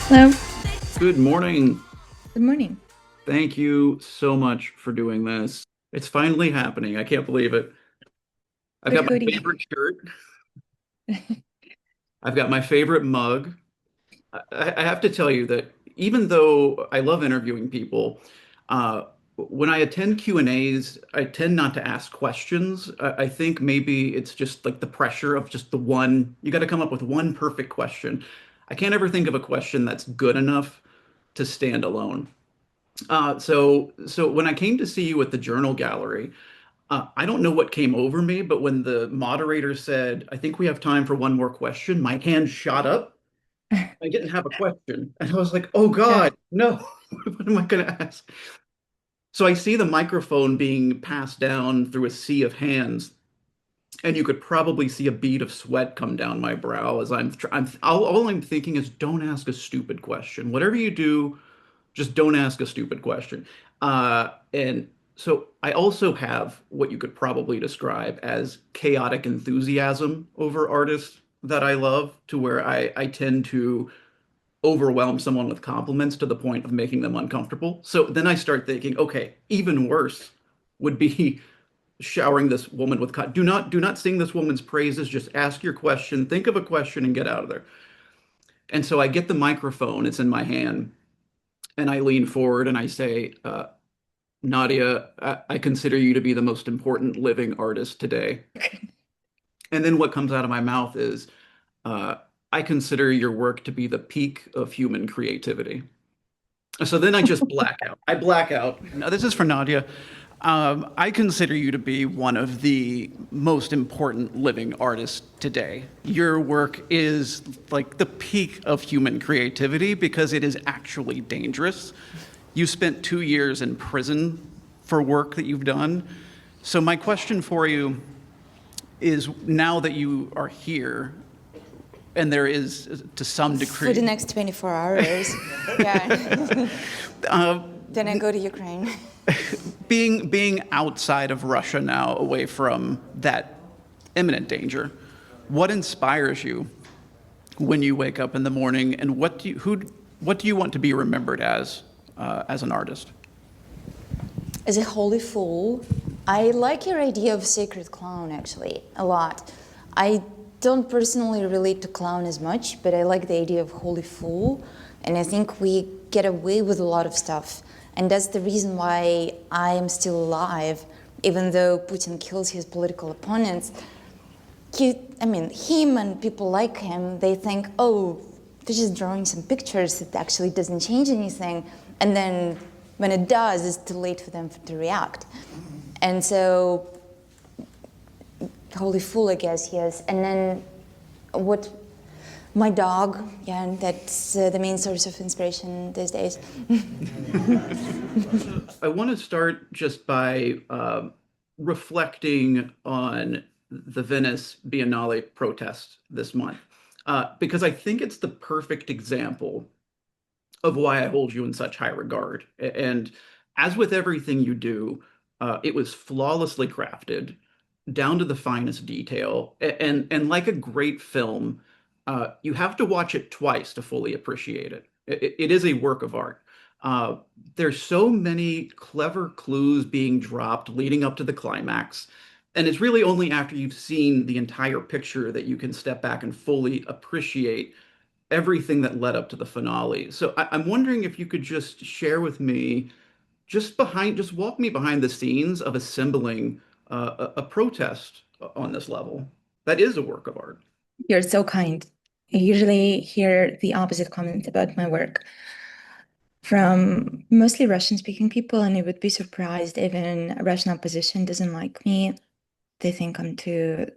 Hello. Good morning. Good morning. Thank you so much for doing this. It's finally happening. I can't believe it. I've What got my hoodie? favorite shirt. I've got my favorite mug. I have to tell you that even though I love interviewing people, when I attend Q&As, I tend not to ask questions. I think maybe it's just like the pressure of just the one, you got to come up with one perfect question. I can't ever think of a question that's good enough to stand alone. So when I came to see you at the Journal Gallery, I don't know what came over me, but when the moderator said, "I think we have time for one more question," my hand shot up. I didn't have a question, and I was like, "Oh Yeah. God, no! What am I going to ask?" So I see the microphone being passed down through a sea of hands, and you could probably see a bead of sweat come down my brow as all I'm thinking is, don't ask a stupid question. Whatever you do, just don't ask a stupid question. And so I also have what you could probably describe as chaotic enthusiasm over artists that I love, to where I tend to overwhelm someone with compliments to the point of making them uncomfortable. So then I start thinking, okay, even worse would be showering this woman with do not sing this woman's praises. Just ask your question, think of a question, and get out of there. And so I get the microphone, it's in my hand, and I lean forward and I say, Nadia, I consider you to be the most important living artist today. And then what comes out of my mouth is, uh, I consider your work to be the peak of human creativity. So then I just black out. I black out. Now, this is for Nadia. I consider you to be one of the most important living artists today. Your work is like the peak of human creativity because it is actually dangerous. You spent 2 years in prison for work that you've done. So, my question for you is, now that you are here, and there is to some For the degree, next 24 hours. Yeah. uh, Then I go to Ukraine. being outside of Russia now, away from that imminent danger, what inspires you when you wake up in the morning, and what do you want to be remembered as an artist? As a holy fool, I like your idea of sacred clown actually a lot. I don't personally relate to clown as much, but I like the idea of holy fool, and I think we get away with a lot of stuff. And that's the reason why I am still alive, even though Putin kills his political opponents. Him and people like him, they think, oh, they're just drawing some pictures that actually doesn't change anything. And then when it does, it's too late for them to react. And so, holy fool, I guess, yes. And then what my dog, yeah, and that's the main source of inspiration these days. I want to start just by reflecting on the Venice Biennale protest this month, because I think it's the perfect example of why I hold you in such high regard. And as with everything you do, it was flawlessly crafted, down to the finest detail. And like a great film, you have to watch it twice to fully appreciate it. It is a work of art. Uh, there's so many clever clues being dropped leading up to the climax. And it's really only after you've seen the entire picture that you can step back and fully appreciate everything that led up to the finale. So I'm wondering if you could just share with me, just walk me behind the scenes of assembling a protest on this level. That is a work of art. You're so kind. I usually hear the opposite comment about my work from mostly Russian-speaking people, and I would be surprised even Russian opposition doesn't like me. They think I'm too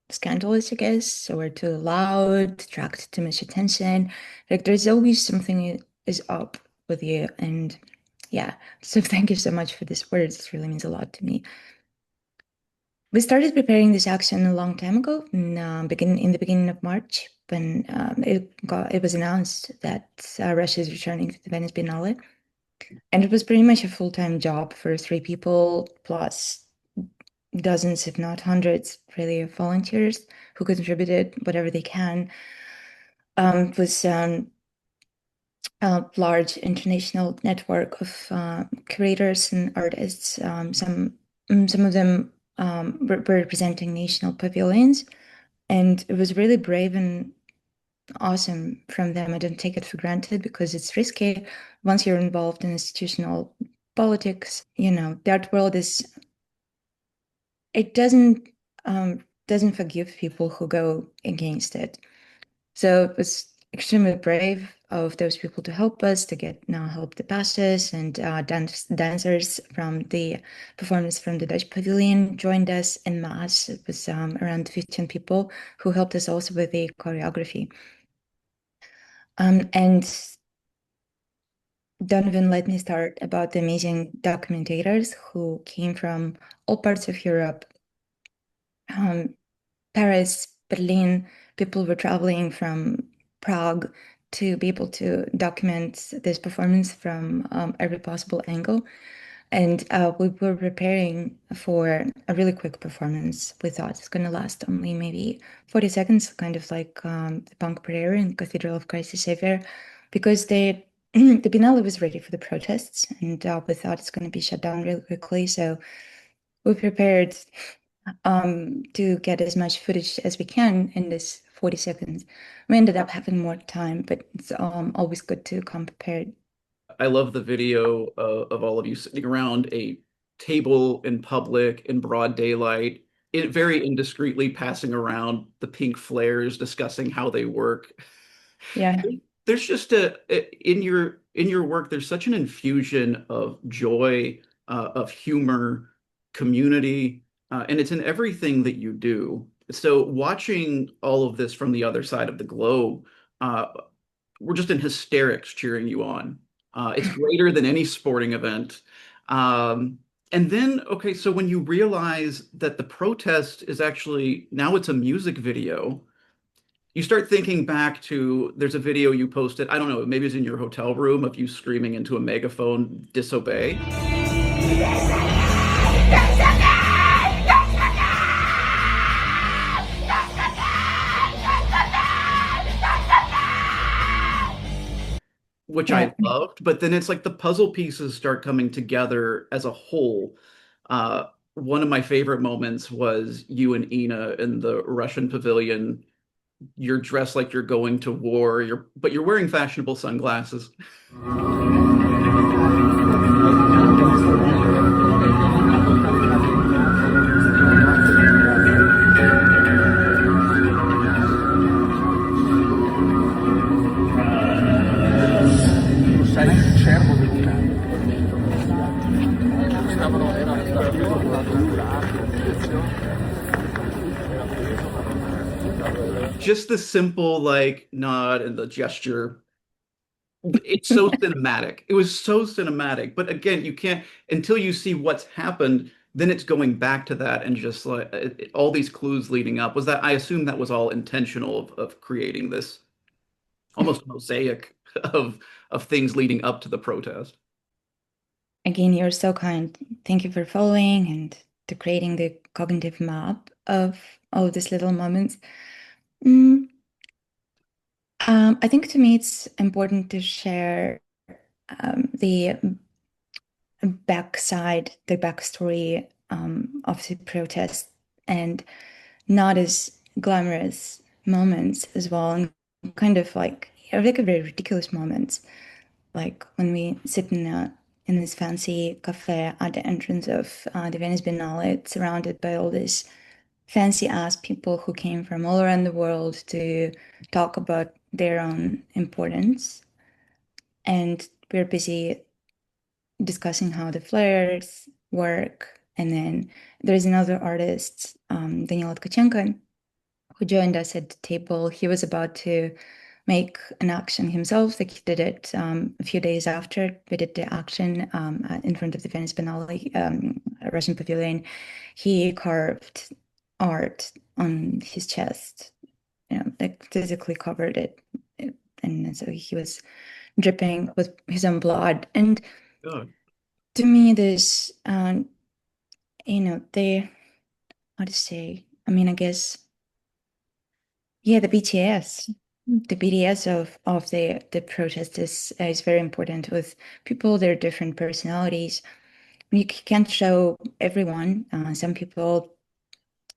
scandalous, I guess, or too loud, attract too much attention. Like there's always something is up with you, and yeah. So thank you so much for these words. It really means a lot to me. We started preparing this action a long time ago, in the beginning of March, when it was announced that Russia is returning to the Venice Biennale, and it was pretty much a full-time job for three people plus dozens, if not hundreds, really, of volunteers who contributed whatever they can. It was a large international network of curators and artists. Some of them were representing national pavilions, and it was really brave and awesome from them. I don't take it for granted because it's risky. Once you're involved in institutional politics, the art world it doesn't forgive people who go against it. So it was extremely brave of those people to help us, to help the pastors and dancers from the performance from the Dutch pavilion joined us en masse. It was around 15 people who helped us also with the choreography. And Donovan let me start about the amazing documentators who came from all parts of Europe, Paris, Berlin. People were traveling from Prague to be able to document this performance from every possible angle. And we were preparing for a really quick performance. We thought it's going to last only maybe 40 seconds, kind of like the punk prayer in Cathedral of Christ the Savior, because the Biennale was ready for the protests, and we thought it's going to be shut down really quickly. So we prepared to get as much footage as we can in this 40 seconds. We ended up having more time, but it's always good to come prepared. I love the video of all of you sitting around a table in public in broad daylight, very indiscreetly passing around the pink flares, discussing how they work. Yeah. There's just in your work, there's such an infusion of joy, of humor, community, and it's in everything that you do. So watching all of this from the other side of the globe, uh, we're just in hysterics cheering you on. It's greater than any sporting event. Um, and then, okay, so when you realize that the protest is actually now it's a music video, you start thinking back to there's a video you posted, I don't know, maybe it's in your hotel room of you screaming into a megaphone, disobey. Which I Yeah. loved, but then it's like the puzzle pieces start coming together as a whole. One of my favorite moments was you and Ina in the Russian pavilion. You're dressed like you're going to war, but you're wearing fashionable sunglasses. Sai il cervo del cane. Stavano era Just the simple like nod and the gesture. It's so cinematic. It was so cinematic. But again, you can't until you see what's happened, then it's going back to that and just like all these clues leading up. Was that I assume that was all intentional of creating this almost mosaic of things leading up to the protest. Again, you're so kind. Thank you for following and to creating the cognitive map of all of these little moments. Mm, I think to me it's important to share the backside, the backstory of the protest and not as glamorous moments as well, and kind of like very ridiculous moments, like when we sit in this fancy cafe at the entrance of the Venice Biennale. It's surrounded by all these fancy ass people who came from all around the world to talk about their own importance, and we're busy discussing how the flares work. And then there's another artist, Daniel Tkachenko, who joined us at the table. He was about to make an action himself. Like he did it a few days after we did the action in front of the Venice Biennale Russian pavilion. He carved art on his chest, like physically covered it. And so he was dripping with his own blood. And God. to me, this, they, how to say, I mean, I guess, yeah, the BTS, the BDS of the protest is very important with people, their different personalities. You can't show everyone. Some people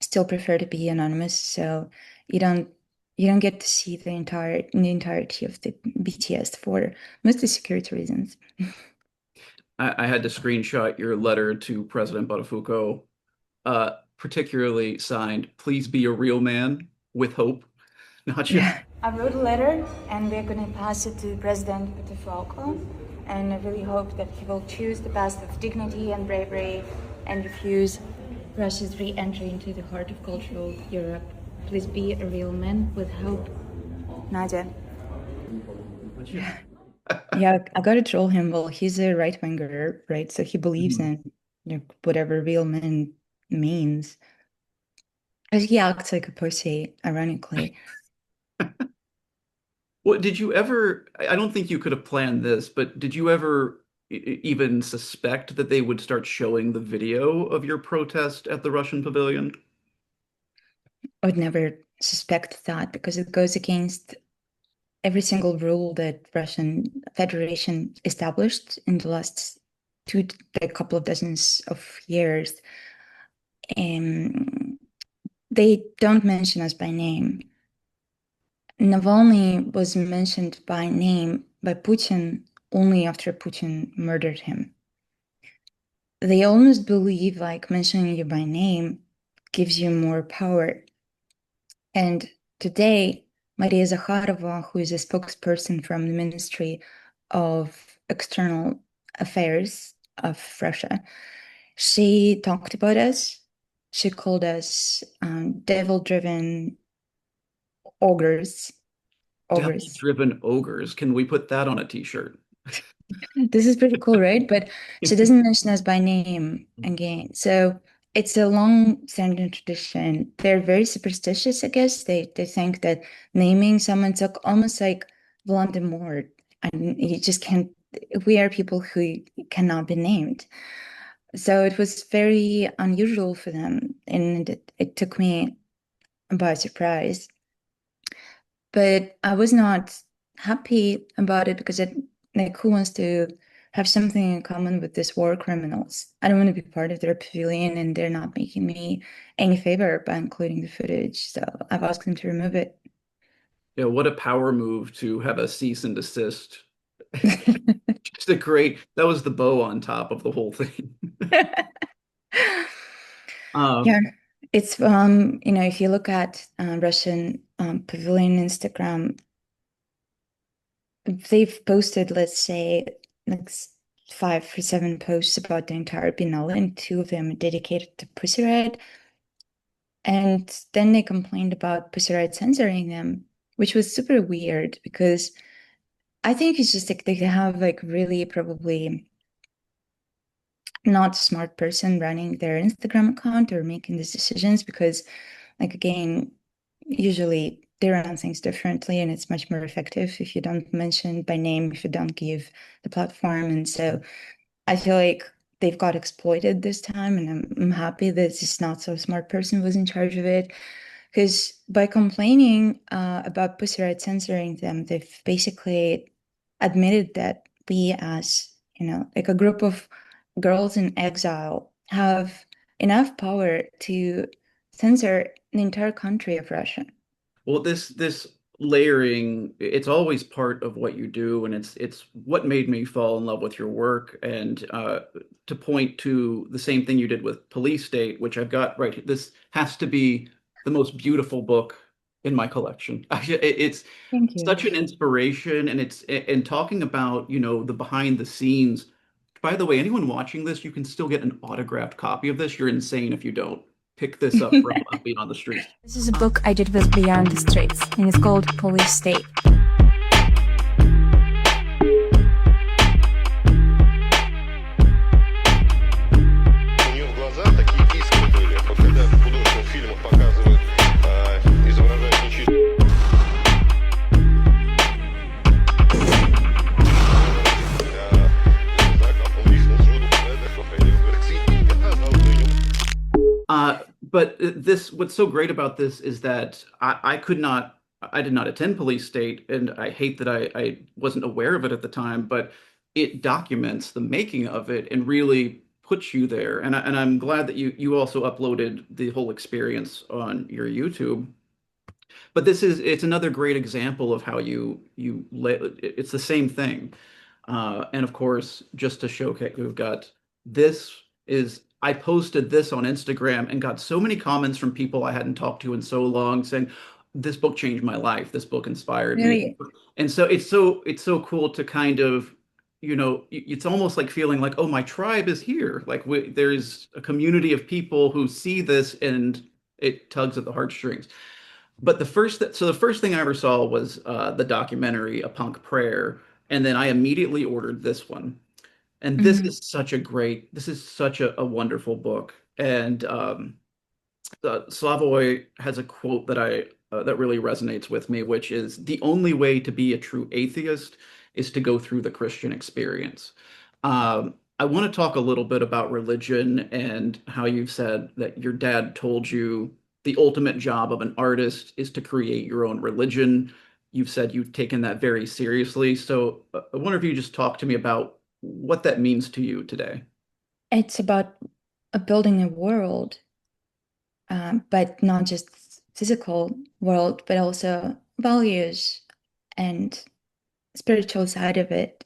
still prefer to be anonymous, so you don't get to see the entirety of the BTS for mostly security reasons. I had to screenshot your letter to President Buttafuoco, particularly signed, "Please be a real man with hope." Nadya. Yeah. I wrote a letter and we're going to pass it to President Buttafuoco, and I really hope that he will choose the path of dignity and bravery and refuse Russia's re-entry into the heart of cultural Europe. Please be a real man with hope. Nadya. Yeah, I gotta troll him. Well, he's a right-winger, right? So he believes in whatever real man means. He acts like a pussy, ironically. Well, did you ever, I don't think you could have planned this, but did you ever even suspect that they would start showing the video of your protest at the Russian pavilion? I would never suspect that because it goes against every single rule that Russian Federation established in the last a couple of dozens of years. And they don't mention us by name. Navalny was mentioned by name by Putin only after Putin murdered him. They almost believe like mentioning you by name gives you more power. And today, Maria Zakharova, who is a spokesperson from the Ministry of External Affairs of Russia, she talked about us. She called us devil-driven ogres. Devil-driven ogres. Can we put that on a t-shirt? This is pretty cool, right? But she doesn't mention us by name again. So it's a long-standing tradition. They're very superstitious, I guess. They think that naming someone's almost like Voldemort, and you just can't. We are people who cannot be named. So it was very unusual for them, and it took me by surprise. But I was not happy about it because who wants to have something in common with these war criminals? I don't want to be part of their pavilion, and they're not making me any favor by including the footage. So I've asked them to remove it. Yeah, what a power move to have a cease and desist. Just that was the bow on top of the whole thing. Yeah, it's if you look at Russian pavilion Instagram, they've posted, let's say, like 5 or 7 posts about the entire Biennale, and 2 of them are dedicated to Pussy Riot. And then they complained about Pussy Riot censoring them, which was super weird because I think it's just like they have like really probably not a smart person running their Instagram account or making these decisions because, like, again, usually they run things differently and it's much more effective if you don't mention by name, if you don't give the platform. And so I feel like they've got exploited this time, and I'm happy that this not so smart person was in charge of it. Because by complaining about Pussy Riot censoring them, they've basically admitted that we as, like a group of girls in exile have enough power to censor the entire country of Russia. Well, this layering, it's always part of what you do, and it's what made me fall in love with your work. And to point to the same thing you did with Police State, which I've got right here. This has to be the most beautiful book in my collection. It's Thank you. such an inspiration, and talking about, the behind the scenes. By the way, anyone watching this, you can still get an autographed copy of this. You're insane if you don't. Pick this up from being on the streets. This is a book I did with Beyond the Streets, and it's called Police State. But what's so great about this is that I could not I did not attend police state, and I hate that I wasn't aware of it at the time, but it documents the making of it and really puts you there. And I'm glad that you also uploaded the whole experience on your YouTube. But it's another great example of how it's the same thing. And of course, just to showcase, we've got this I posted this on Instagram and got so many comments from people I hadn't talked to in so long saying, this book changed my life. This book inspired me. Really, And so it's so cool to kind of, it's almost like feeling like, oh, my tribe is here. Like there's a community of people who see this and it tugs at the heartstrings. But the first thing I ever saw was the documentary A Punk Prayer, and then I immediately ordered this one. And mhm. this is such a wonderful book. And Slavoj has a quote that really resonates with me, which is the only way to be a true atheist is to go through the Christian experience. I want to talk a little bit about religion and how you've said that your dad told you the ultimate job of an artist is to create your own religion. You've said you've taken that very seriously. So I wonder if you just talk to me about what that means to you today. It's about building a world, but not just physical world, but also values and spiritual side of it.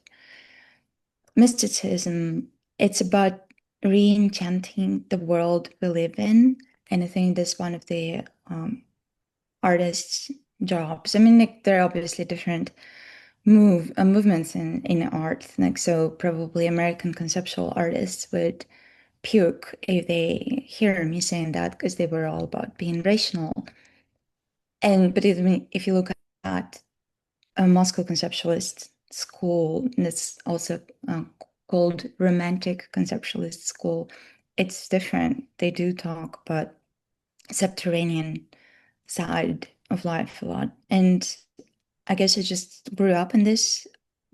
Mysticism, it's about re-enchanting the world we live in. And I think that's one of the artists' jobs. I mean, like, there are obviously different movements in art. Like, so probably American conceptual artists would puke if they hear me saying that because they were all about being rational. And but if you look at a Moscow conceptualist school, and it's also called Romantic Conceptualist School, it's different. They do talk about subterranean side of life a lot. And I guess I just grew up in this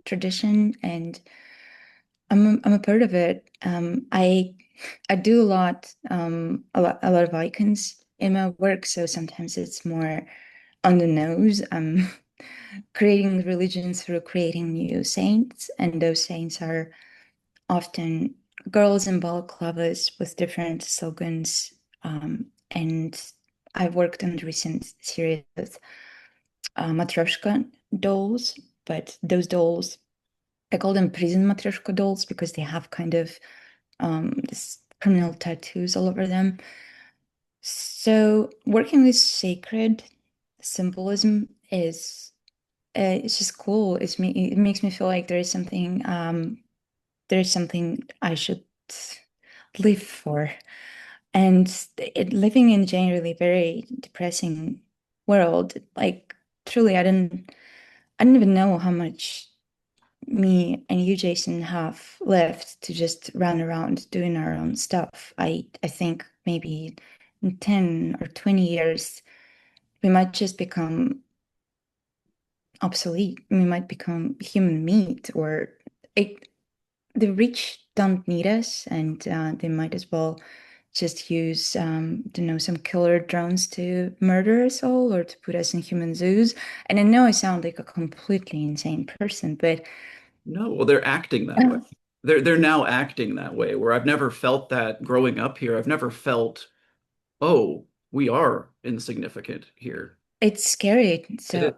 tradition and I'm a part of it. I do a lot of icons in my work, so sometimes it's more on the nose. Creating religions through creating new saints, and those saints are often girls in balaclavas with different slogans. And I've worked on the recent series with Matryoshka dolls, but those dolls, I call them prison Matryoshka dolls because they have kind of this criminal tattoos all over them. So working with sacred symbolism is it's just cool. It makes me feel like there is something I should live for. And living in a generally very depressing world, like truly, I didn't even know how much me and you, Jason, have left to just run around doing our own stuff. I think maybe in 10 or 20 years, we might just become obsolete. We might become human meat, or it, the rich don't need us, and they might as well just use, some killer drones to murder us all or to put us in human zoos. And I know I sound like a completely insane person, but No, well, they're acting that way. They're now acting that way, where I've never felt that growing up here. I've never felt, oh, we are insignificant here. it's scary. It is. So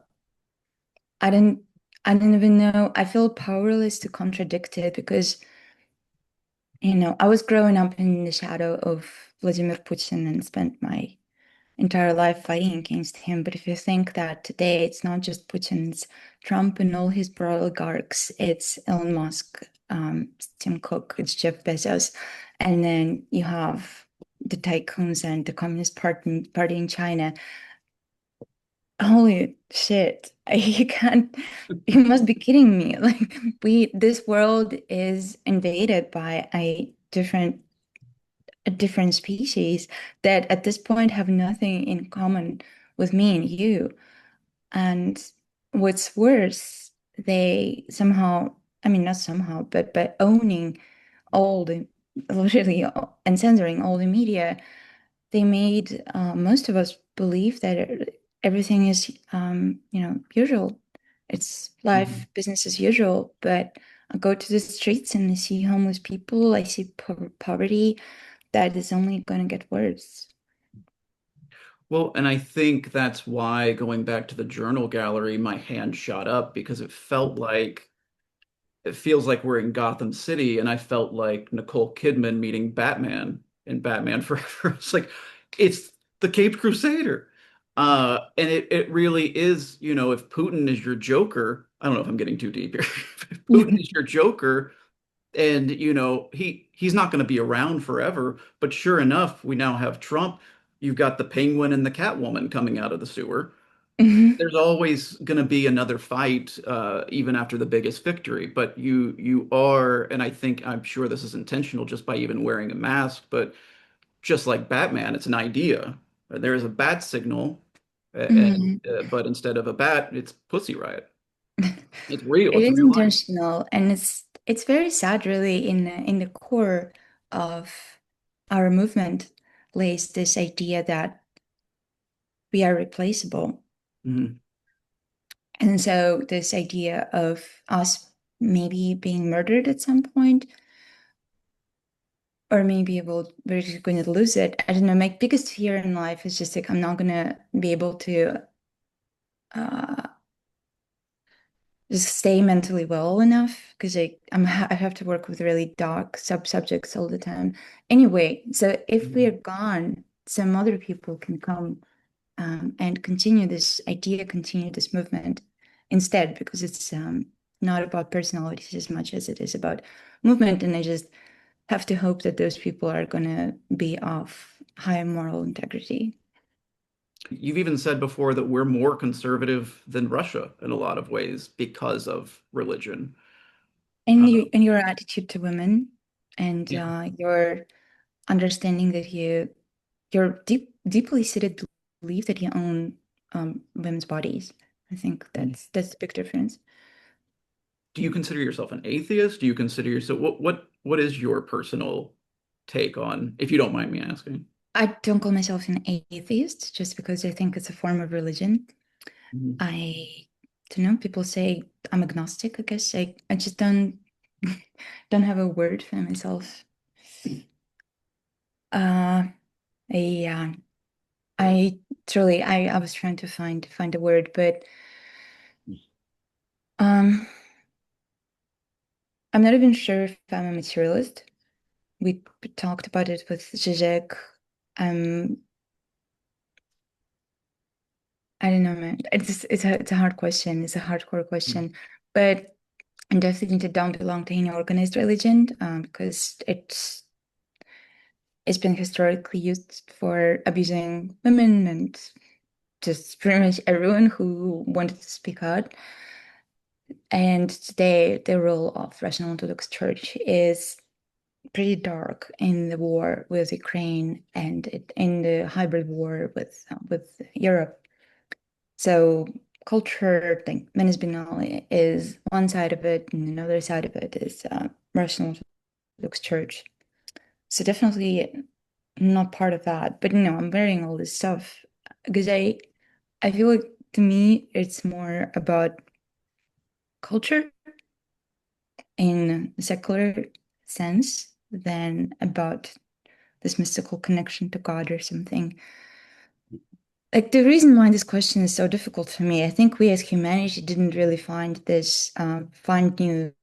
I didn't I didn't even know. I feel powerless to contradict it because, I was growing up in the shadow of Vladimir Putin and spent my entire life fighting against him. But if you think that today it's not just Putin's Trump and all his oligarchs, it's Elon Musk, Tim Cook, it's Jeff Bezos, and then you have the tycoons and the Party in China. Holy shit. You can't, you must be kidding me. Like, this world is invaded by a different species that at this point have nothing in common with me and you. And what's worse, they somehow, I mean, not somehow, but by owning all the, literally, and censoring all the media, they made most of us believe that everything is, usual. It's life, business as usual. But I go to the streets and I see homeless people, I see poverty that is only going to get worse. Well, and I think that's why going back to the journal gallery, my hand shot up because it feels like we're in Gotham City, and I felt like Nicole Kidman meeting Batman in Batman Forever. It's the Caped Crusader. And it really is, if Putin is your Joker, I don't know if I'm getting too deep here. If Putin is your Joker, and he's not going to be around forever, but sure enough, we now have Trump. You've got the Penguin and the Catwoman coming out of the sewer. Mhm. There's always going to be another fight, even after the biggest victory. But you are, and I'm sure this is intentional just by even wearing a mask, but just like Batman, it's an idea. There is a bat signal, Mhm. but instead of a bat, it's Pussy Riot. It's real. It It's is real life. intentional, and it's very sad, really. In the core of our movement lays this idea that we are replaceable. Mhm. And so this idea of us maybe being murdered at some point, or maybe we're just going to lose it. I don't know. My biggest fear in life is just like I'm not going to be able to uh, just stay mentally well enough because I have to work with really dark subjects all the time. Anyway, so if we're gone, some other people can come and continue this idea, continue this movement instead, because it's not about personalities as much as it is about movement. And I just have to hope that those people are going to be of high moral integrity. You've even said before that we're more conservative than Russia in a lot of ways because of religion. And Uh, your attitude to women, and yeah. your understanding that your deeply seated belief that you own women's bodies. I think that's a big difference. Do you consider yourself an atheist? Do you consider yourself what is your personal take on, if you don't mind me asking? I don't call myself an atheist just because I think it's a form of religion. Mhm. I don't know. People say I'm agnostic. I guess I just don't have a word for myself. Uh, yeah. I truly I was trying to find a word, but um, I'm not even sure if I'm a materialist. We talked about it with Zizek. Um, I don't know, man. It's a hard question. It's a hardcore question, but I definitely don't belong to any organized religion because it's been historically used for abusing women and just pretty much everyone who wanted to speak out. And today, the role of Russian Orthodox Church is pretty dark in the war with Ukraine and in the hybrid war with Europe. So culture, like Menes Binali, is one side of it, and another side of it is Russian Orthodox Church. So definitely not part of that. But I'm wearing all this stuff because I feel like to me it's more about culture in a secular sense than about this mystical connection to God or something. Like the reason why this question is so difficult for me, I think we as humanity didn't really find new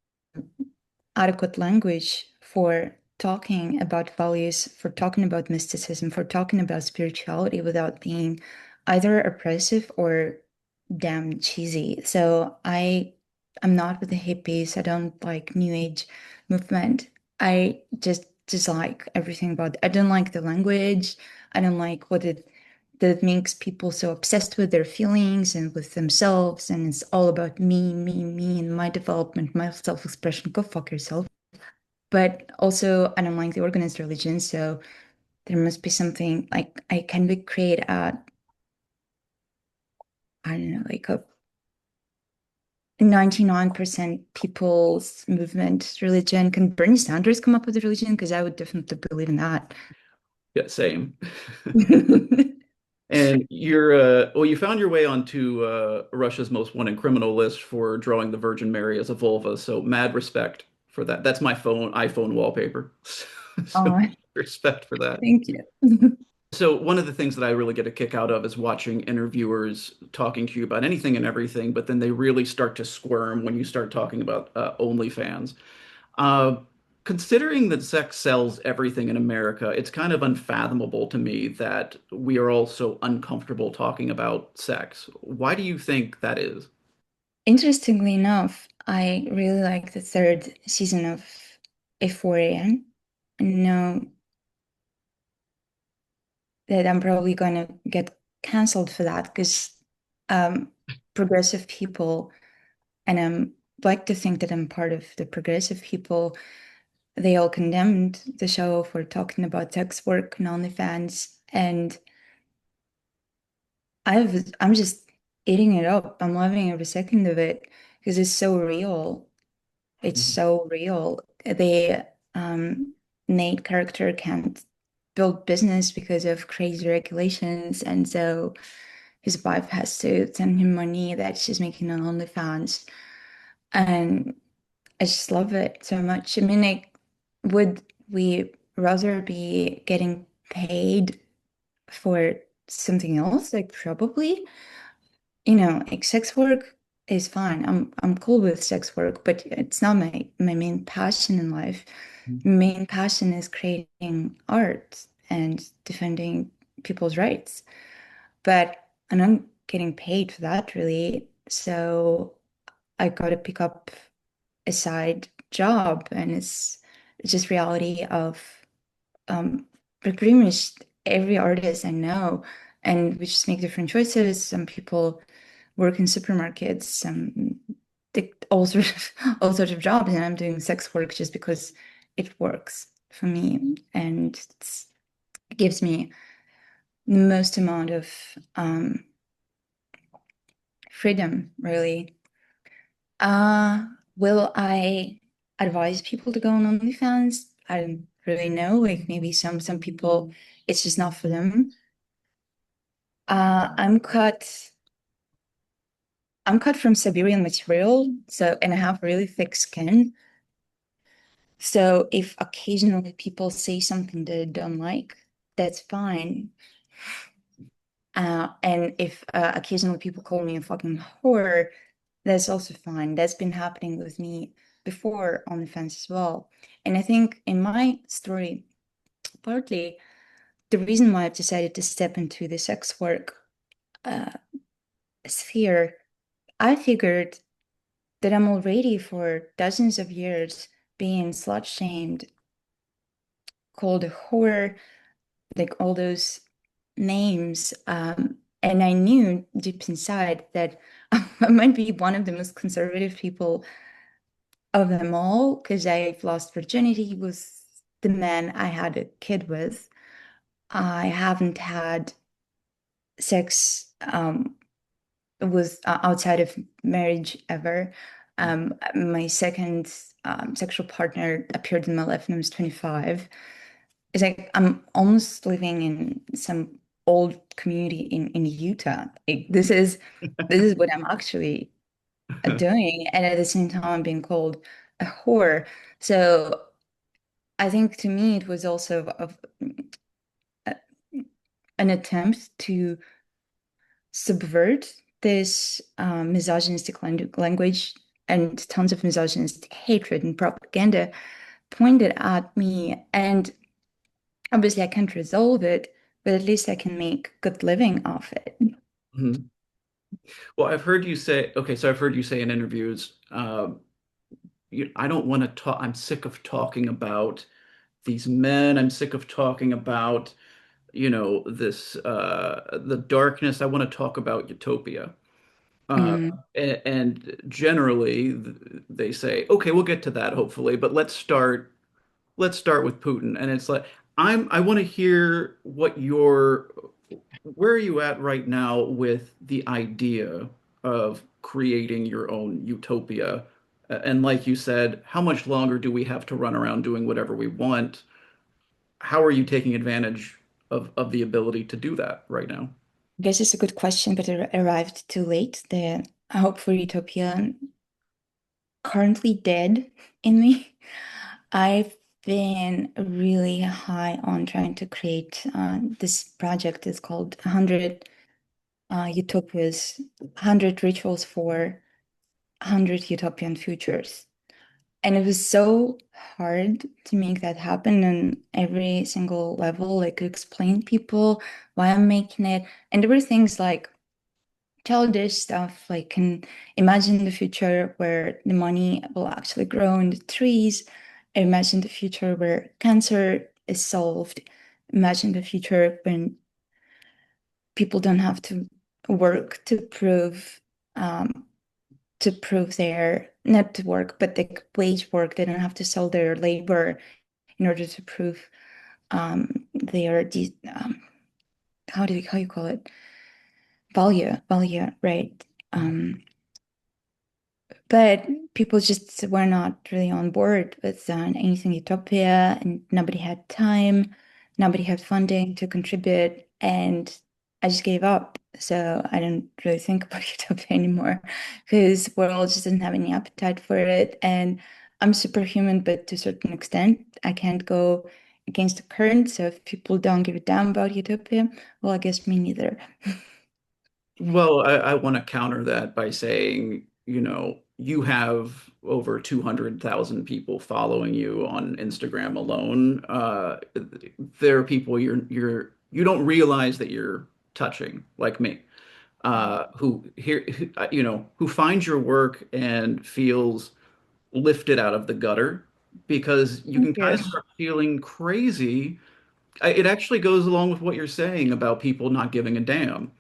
adequate language for talking about values, for talking about mysticism, for talking about spirituality without being either oppressive or damn cheesy. So I'm not with the hippies. I don't like New Age movement. I just like everything about I don't like the language. I don't like what it that it makes people so obsessed with their feelings and with themselves, and it's all about me, and my development, my self-expression. Go fuck yourself. But also, I don't like the organized religion, so there must be something like I can we create a I don't know like a 99% people's movement religion. Can Bernie Sanders come up with a religion? Because I would definitely believe in that. Yeah, same. And well, you found your way onto Russia's most wanted criminal list for drawing the Virgin Mary as a vulva. So mad respect for that. That's my iPhone wallpaper. So Oh, respect for that. thank you. So one of the things that I really get a kick out of is watching interviewers talking to you about anything and everything, but then they really start to squirm when you start talking about OnlyFans. Uh, Considering that sex sells everything in America, it's kind of unfathomable to me that we are all so uncomfortable talking about sex. Why do you think that is? Interestingly enough, I really like the third season of Euphoria. I know that I'm probably going to get canceled for that because um, progressive people, and I'm like to think that I'm part of the progressive people, they all condemned the show for talking about sex work and OnlyFans, and I'm just eating it up. I'm loving every second of it because it's so real. It's Mhm. so real. The Nate character can't build business because of crazy regulations, and so his wife has to send him money that she's making on OnlyFans. And I just love it so much. I mean, like, would we rather be getting paid for something else? Like, probably, like sex work is fine. I'm cool with sex work, but it's not my main passion in life. Main passion is creating art and defending people's rights. But I'm not getting paid for that really. So I got to pick up a side job, and it's just reality of um pretty much every artist I know, and we just make different choices. Some people work in supermarkets, some all sorts of all sorts of jobs, and I'm doing sex work just because it works for me, and it gives me the most amount of um freedom, really. Uh, will I advise people to go on OnlyFans? I don't really know. Like maybe some people, it's just not for them. Uh, I'm cut. I'm cut from Siberian material, so and I have really thick skin. So if occasionally people say something that I don't like, that's fine. And if occasionally people call me a fucking whore, that's also fine. That's been happening with me before on the fence as well. And I think in my story, partly the reason why I've decided to step into the sex work uh, sphere, I figured that I'm already for dozens of years being slut shamed, called a whore, like all those names. And I knew deep inside that I might be one of the most conservative people of them all because I've lost virginity with the man I had a kid with. I haven't had sex with outside of marriage ever. My second sexual partner appeared in my life when I was 25. It's like I'm almost living in some old community in Utah. This is what I'm actually doing, and at the same time I'm being called a whore. So I think to me it was also a- an attempt to subvert this misogynistic language and tons of misogynistic hatred and propaganda pointed at me. And obviously I can't resolve it, but at least I can make good living off it. Mhm. Well, I've heard you say, okay, so I've heard you say in interviews, I don't want to talk, I'm sick of talking about these men. I'm sick of talking about, the darkness. I want to talk about utopia. Uh, Mm, and generally, they say, okay, we'll get to that hopefully, but let's start with Putin. And it's like, I want to hear where are you at right now with the idea of creating your own utopia? And like you said, how much longer do we have to run around doing whatever we want? How are you taking advantage of the ability to do that right now? I guess it's a good question, but it arrived too late. The hope for utopia currently dead in me. I've been really high on trying to create this project. It's called 100 Utopias, 100 Rituals for 100 Utopian Futures. And it was so hard to make that happen on every single level, like to explain to people why I'm making it. And there were things like childish stuff, like can imagine the future where the money will actually grow in the trees. Imagine the future where cancer is solved. Imagine the future when people don't have to work to prove their not to work, but the wage work. They don't have to sell their labor in order to prove their how you call it, value, right? But people just were not really on board with anything utopia, and nobody had time, nobody had funding to contribute, and I just gave up. So I don't really think about utopia anymore because the world just doesn't have any appetite for it. And I'm superhuman, but to a certain extent, I can't go against the current. So if people don't give a damn about utopia, well, I guess me neither. Well, I want to counter that by saying, you have over 200,000 people following you on Instagram alone. There are people you don't realize that you're touching, like me, who finds your work and feels lifted out of the gutter because you can Thank kind you. of start feeling crazy. It actually goes along with what you're saying about people not giving a damn.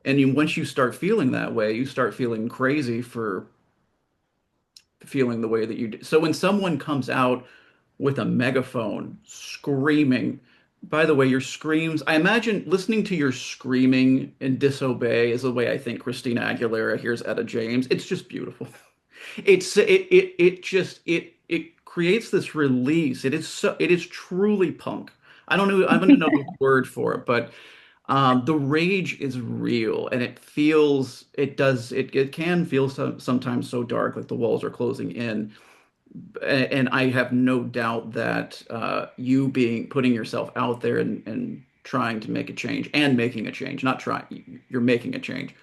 And once you start feeling that way, you start feeling crazy for feeling the way that you do. So when someone comes out with a megaphone screaming, by the way, your screams, I imagine listening to your screaming and disobey is the way I think Christina Aguilera hears Etta James. It's just beautiful. It creates this release. It is truly punk. I don't know the word for it, but the rage is real, and it can feel sometimes so dark, like the walls are closing in. And I have no doubt that you being putting yourself out there and trying to make a change and making a change, not trying, you're making a change.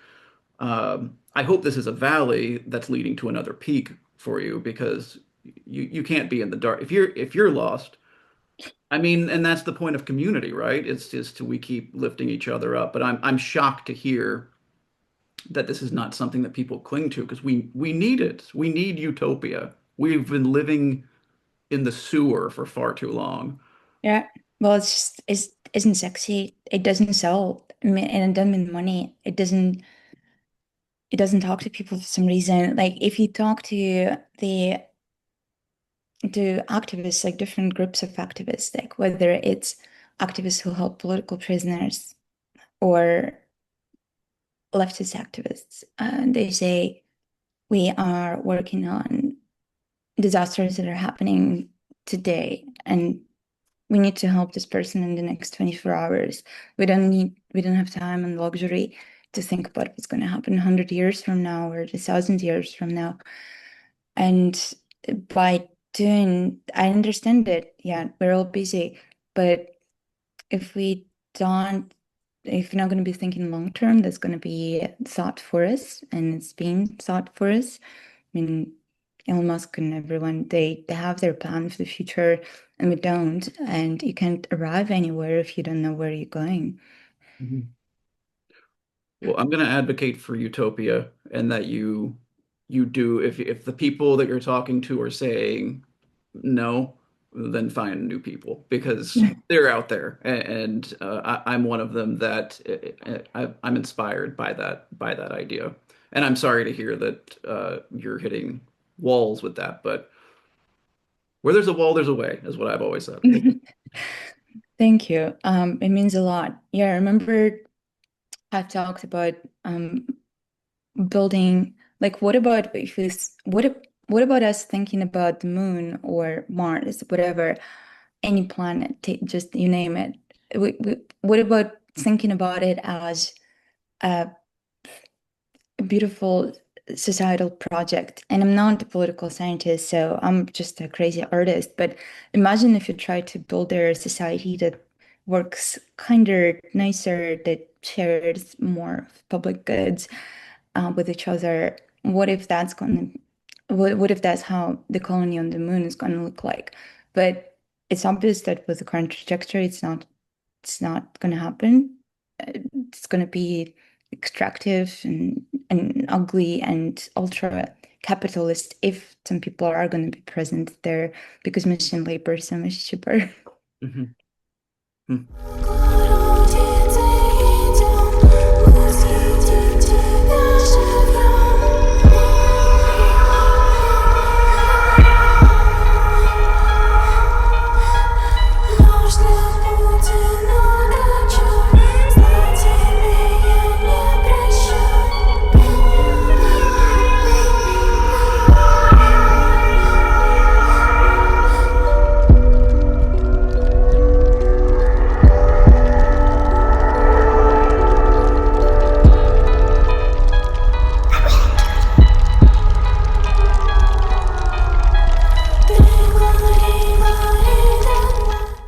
I hope this is a valley that's leading to another peak for you because you can't be in the dark if you're lost. I mean, and that's the point of community, right? It's just we keep lifting each other up. But I'm shocked to hear that this is not something that people cling to because we need it. We need utopia. We've been living in the sewer for far too long. Yeah. Well, it isn't sexy. It doesn't sell, and it doesn't mean money. It doesn't talk to people for some reason. Like if you talk to activists, like different groups of activists, like whether it's activists who help political prisoners or leftist activists, they say we are working on disasters that are happening today, and we need to help this person in the next 24 hours. We don't have time and luxury to think about what's going to happen 100 years from now or 1,000 years from now. And by doing, I understand it. Yeah, we're all busy, but if we don't, if we're not going to be thinking long term, that's going to be thought for us, and it's being thought for us. I mean, Elon Musk and everyone, they have their plan for the future, and we don't. And you can't arrive anywhere if you don't know where you're going. Mhm. Well, I'm going to advocate for utopia and that you do if the people that you're talking to are saying no, then find new people because they're out there, and I'm one of them that I'm inspired by that idea. And I'm sorry to hear that you're hitting walls with that, but where there's a wall, there's a way, is what I've always said. Thank you. It means a lot. Yeah, I remember I've talked about building, like what about if it's what about us thinking about the moon or Mars, whatever, any planet, just you name it. What about thinking about it as a beautiful societal project. And I'm not a political scientist, so I'm just a crazy artist. But imagine if you try to build a society that works kinder, nicer, that shares more public goods with each other. What if that's going to, what if that's how the colony on the moon is going to look like? But it's obvious that with the current trajectory, it's not going to happen. It's going to be extractive and ugly and ultra capitalist if some people are going to be present there because machine labor is so much cheaper. Mhm. Hmm.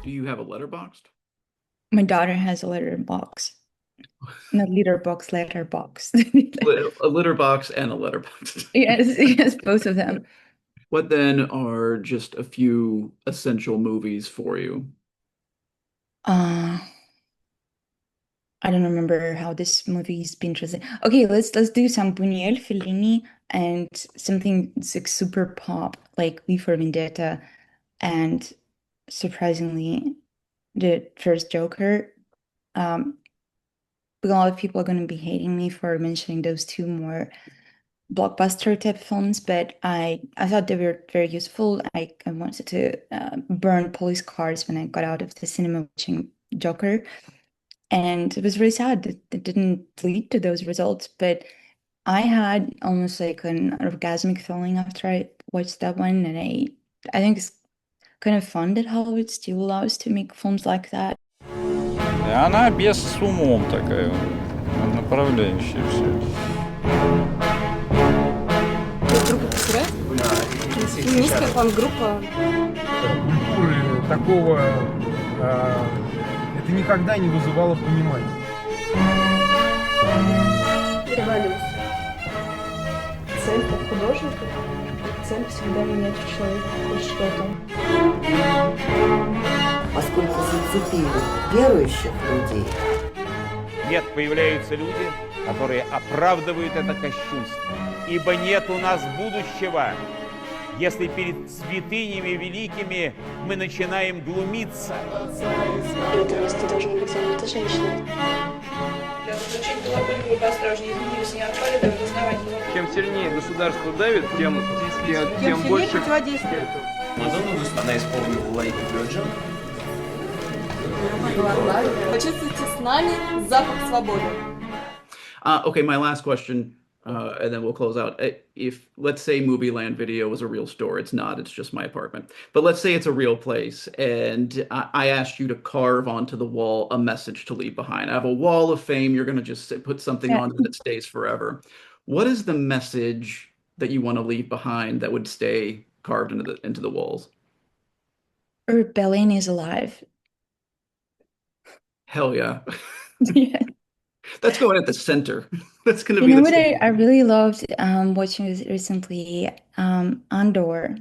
Do you have a letterboxd? My daughter has a litter box. Not litter box, letter box. A litter box and a letterbox. Yes, yes, both of them. What then are just a few essential movies for you? Uh, I don't remember how this movie's been translated. Okay, let's do some Buñuel, Fellini, and something that's like super pop, like V for Vendetta, and surprisingly, the first Joker. Um, but a lot of people are going to be hating me for mentioning those two more blockbuster type films, but I thought they were very useful. I wanted to burn police cars when I got out of the cinema watching Joker. And it was really sad that it didn't lead to those results. But I had almost like an orgasmic feeling after I watched that one. And I think it's kind of fun that Hollywood still allows to make films like that. И она без с умом такая, направляющая все. Группа Pussy Riot? Феминистская фан-группа. Культуры такого это никогда не вызывало понимания. Переваливаюсь. Цель как художника. Цель всегда менять в человеке хоть что-то. Поскольку зацепили верующих людей. Нет, появляются люди, которые оправдывают это кощунство. Ибо нет у нас будущего, если перед святынями великими мы начинаем глумиться. Это место должно быть занято женщиной. Для заключения было бы поосторожнее, изменились не отпали, да узнавать его. Чем сильнее государство давит, тем больше противодействия. Она исполнила лайки Virgin. Почувствуйте с нами запах свободы. Okay, my last question, and then we'll close out. If, let's say, Movieland Video was a real store, it's not, it's just my apartment. But let's say it's a real place, and I asked you to carve onto the wall a message to leave behind. I have a wall of fame, you're going to just put something on it that stays forever. What is the message that you want to leave behind that would stay carved into the walls? Rebellion is alive. Hell yeah. Yeah. That's going at the center. That's going to You be know the what center. I really loved watching this recently? Andor.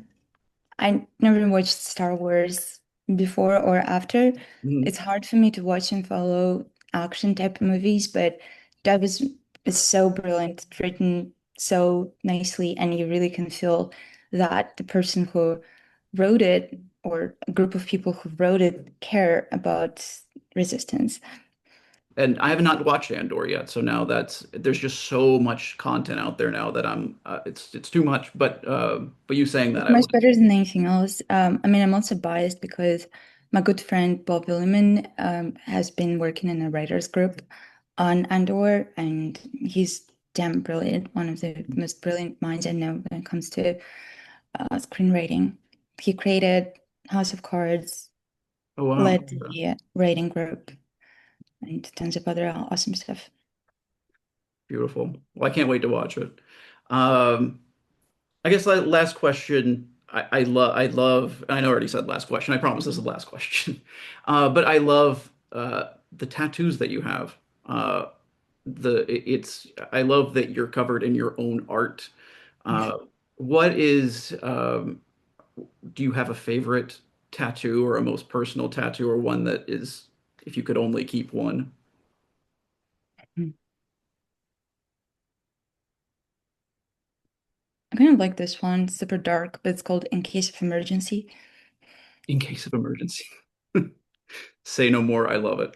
I never watched Star Wars before or after. Mhm. It's hard for me to watch and follow action type movies, but that was it's so brilliant, written so nicely, and you really can feel that the person who wrote it or a group of people who wrote it care about resistance. And I have not watched Andor yet, so now there's just so much content out there now that it's too much. But you saying that, Much better than anything else. I mean, I'm also biased because my good friend Bob Williman has been working in a writers group on Andor, and he's damn brilliant. One of the most brilliant minds I know when it comes to screenwriting. He created House of Cards, oh wow, led the writing group, and tons of other awesome stuff. Beautiful. Well, I can't wait to watch it. Um, I guess last question. I love. I know I already said last question. I promise this is the last question. But I love the tattoos that you have. Uh, it's. I love that you're covered in your own art. Uh, what is? Do you have a favorite tattoo or a most personal tattoo or one that is, if you could only keep one? I kind of like this one. It's super dark, but it's called In Case of Emergency. In case of emergency. Say no more. I love it.